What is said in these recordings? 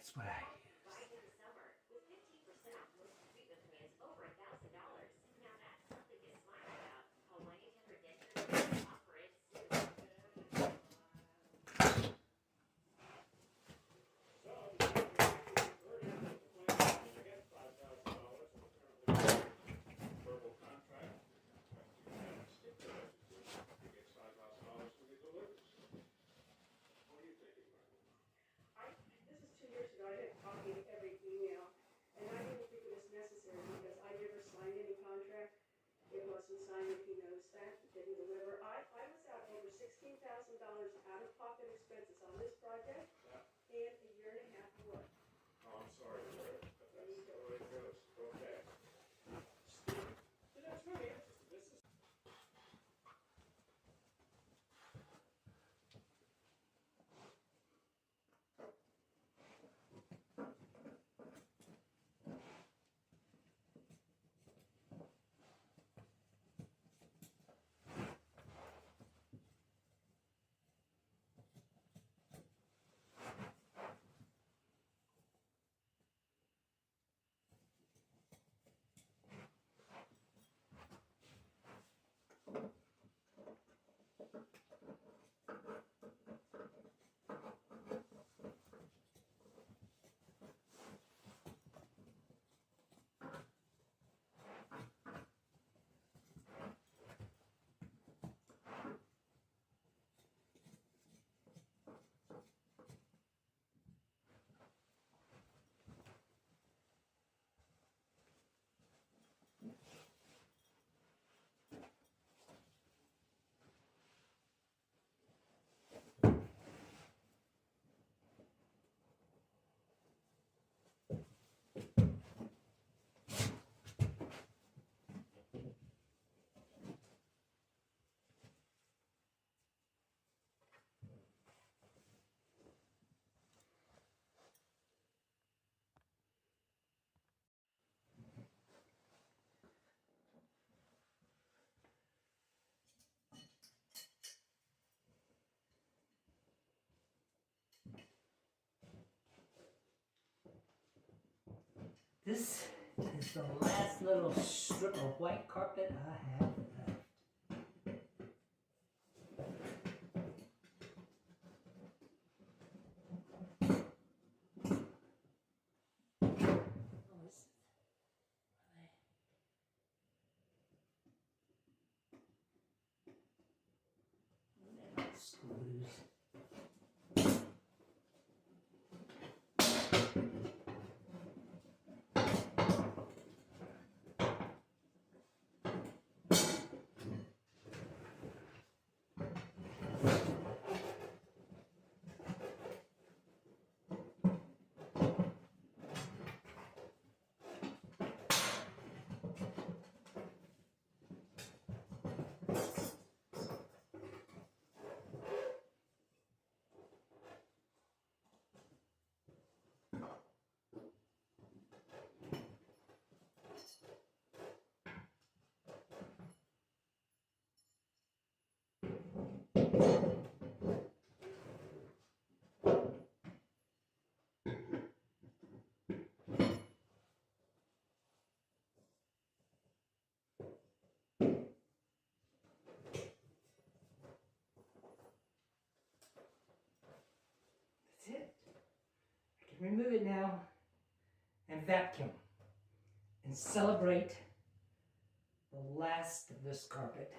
That's what I use. This is the last little strip of white carpet I have left. Screws. That's it. I can remove it now and vacuum and celebrate the last of this carpet.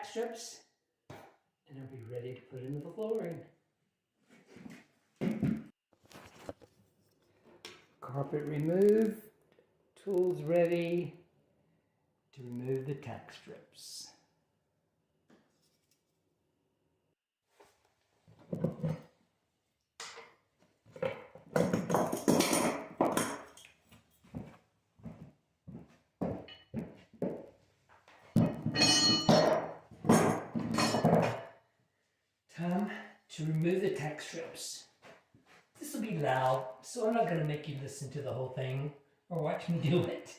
tack strips and I'll be ready to put into the flooring. Carpet removed, tools ready to remove the tack strips. Time to remove the tack strips. This will be loud, so I'm not going to make you listen to the whole thing or watch me do it.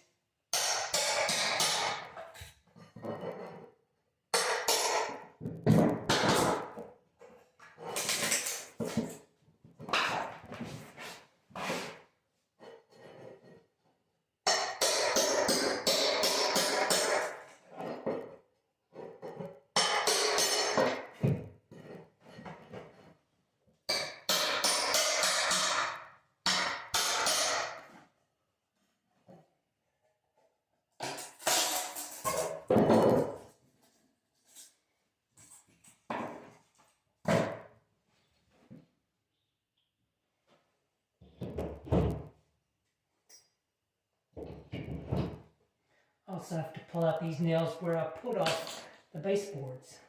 Also have to pull out these nails where I put off the baseboards.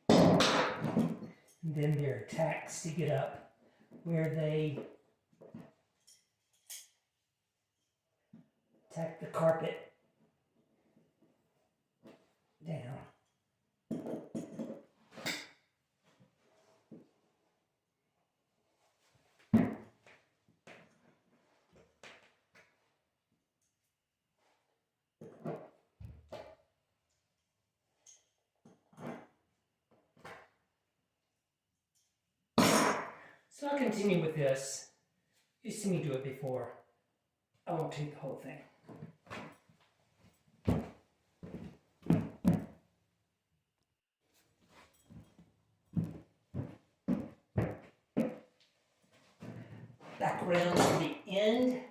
And then there are tacks to get up where they tack the carpet down. So I'll continue with this. You've seen me do it before. I won't take the whole thing. Back around to the end.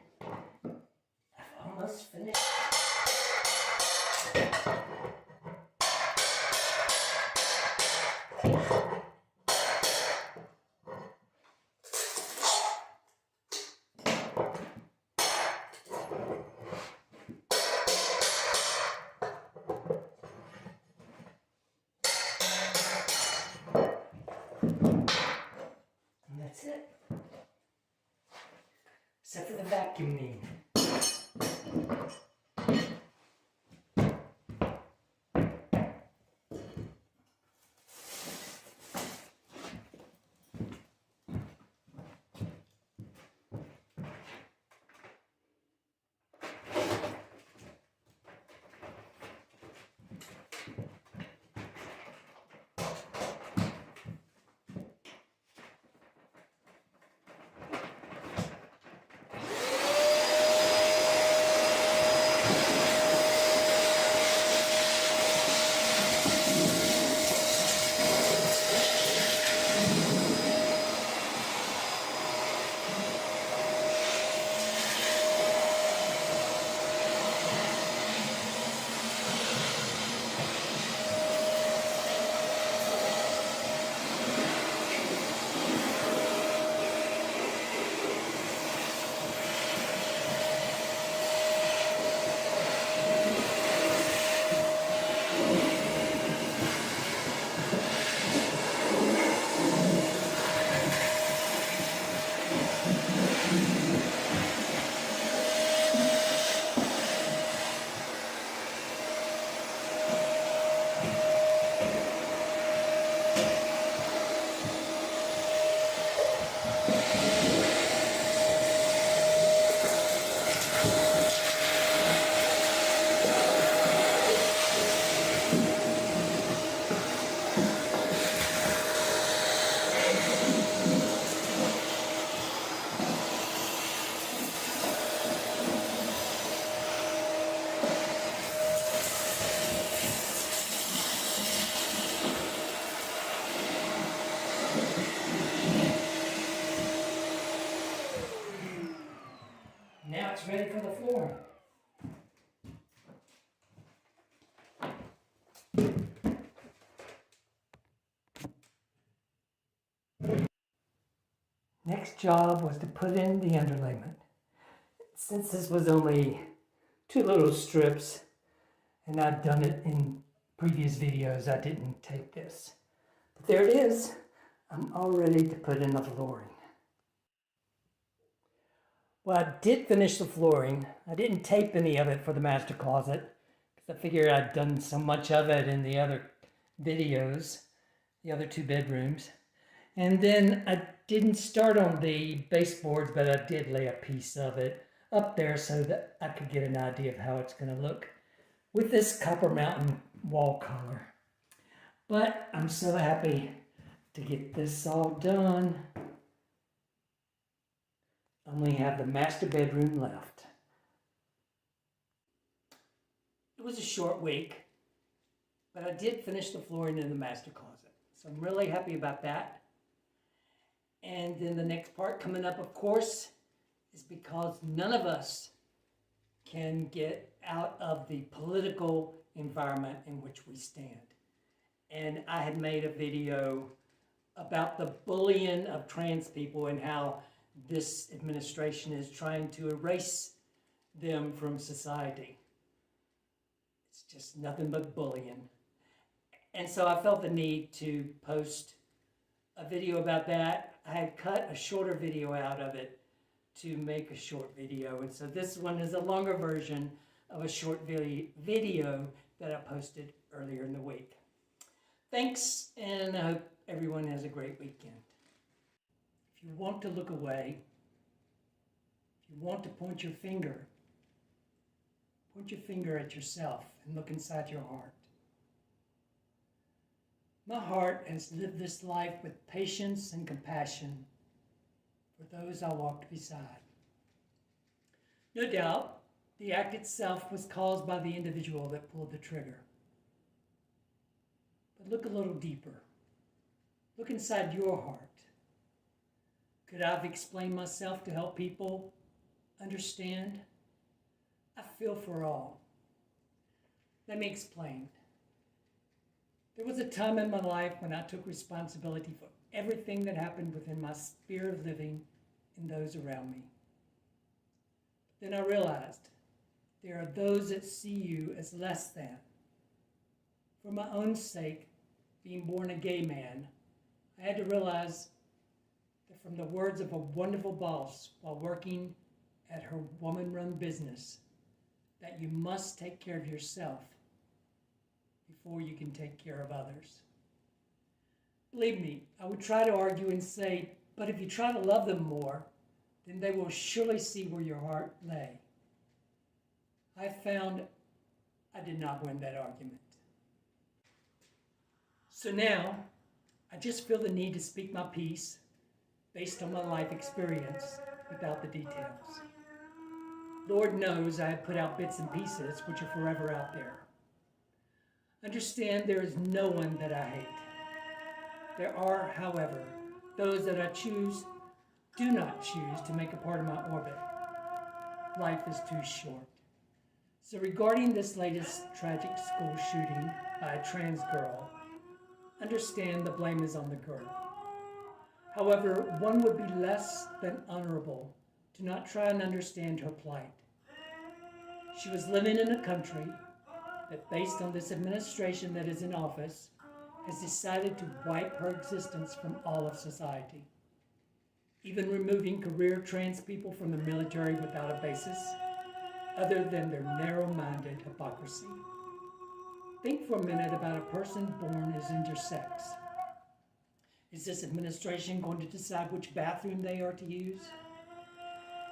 I've almost finished. And that's it. Except for the vacuum need. next job was to put in the underlayment. Since this was only 2 little strips, and I'd done it in previous videos, I didn't tape this. But there it is. I'm all ready to put in the flooring. Well, I did finish the flooring. I didn't tape any of it for the master closet because I figured I'd done so much of it in the other videos, the other 2 bedrooms. And then I didn't start on the baseboards, but I did lay a piece of it up there so that I could get an idea of how it's going to look with this Copper Mountain wall color. But I'm so happy to get this all done. Only have the master bedroom left. It was a short week, but I did finish the flooring in the master closet. So I'm really happy about that. And then the next part coming up, of course, is because none of us can get out of the political environment in which we stand. And I had made a video about the bullying of trans people and how this administration is trying to erase them from society. It's just nothing but bullying. And so I felt the need to post a video about that. I had cut a shorter video out of it to make a short video. And so this one is a longer version of a short video that I posted earlier in the week. Thanks, and I hope everyone has a great weekend. If you want to look away, if you want to point your finger at yourself and look inside your heart. My heart has lived this life with patience and compassion for those I walked beside. No doubt, the act itself was caused by the individual that pulled the trigger. But look a little deeper. Look inside your heart. Could I have explained myself to help people understand? I feel for all. Let me explain. There was a time in my life when I took responsibility for everything that happened within my sphere of living and those around me. Then I realized there are those that see you as less than. For my own sake, being born a gay man, I had to realize that from the words of a wonderful boss while working at her woman-run business, that you must take care of yourself before you can take care of others. Believe me, I would try to argue and say, but if you try to love them more, then they will surely see where your heart lay. I found I did not win that argument. So now, I just feel the need to speak my piece based on my life experience without the details. Lord knows I have put out bits and pieces which are forever out there. Understand there is no one that I hate. There are, however, those that I do not choose to make a part of my orbit. Life is too short. So regarding this latest tragic school shooting by a trans girl, understand the blame is on the girl. However, one would be less than honorable to not try and understand her plight. She was living in a country that, based on this administration that is in office, has decided to wipe her existence from all of society, even removing career trans people from the military without a basis other than their narrow-minded hypocrisy. Think for a minute about a person born as intersex. Is this administration going to decide which bathroom they are to use?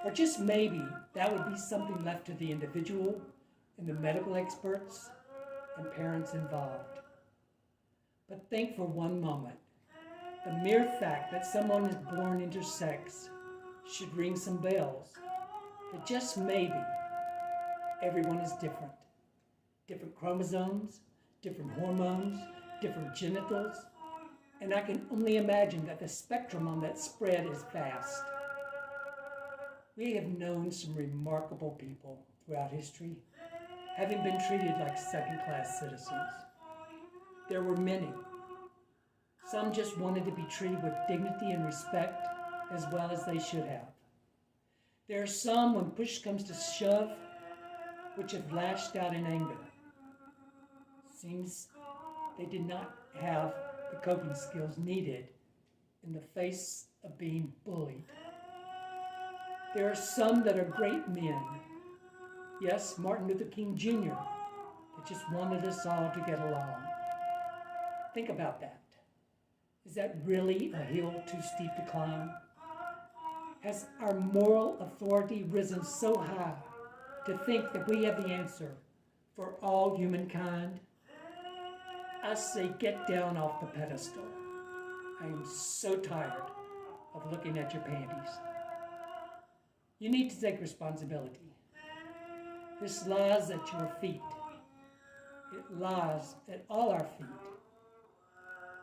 Or just maybe that would be something left to the individual and the medical experts and parents involved. But think for one moment, the mere fact that someone is born intersex should ring some bells. That just maybe everyone is different. Different chromosomes, different hormones, different genitals, and I can only imagine that the spectrum on that spread is vast. We have known some remarkable people throughout history, having been treated like second-class citizens. There were many. Some just wanted to be treated with dignity and respect, as well as they should have. There are some, when push comes to shove, which have lashed out in anger. Seems they did not have the coping skills needed in the face of being bullied. There are some that are great men. Yes, Martin Luther King Jr., that just wanted us all to get along. Think about that. Is that really a hill too steep to climb? Has our moral authority risen so high to think that we have the answer for all humankind? I say get down off the pedestal. I am so tired of looking at your panties. You need to take responsibility. This lies at your feet. It lies at all our feet.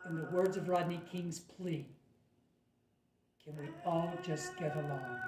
In the words of Rodney King's plea, can we all just get along?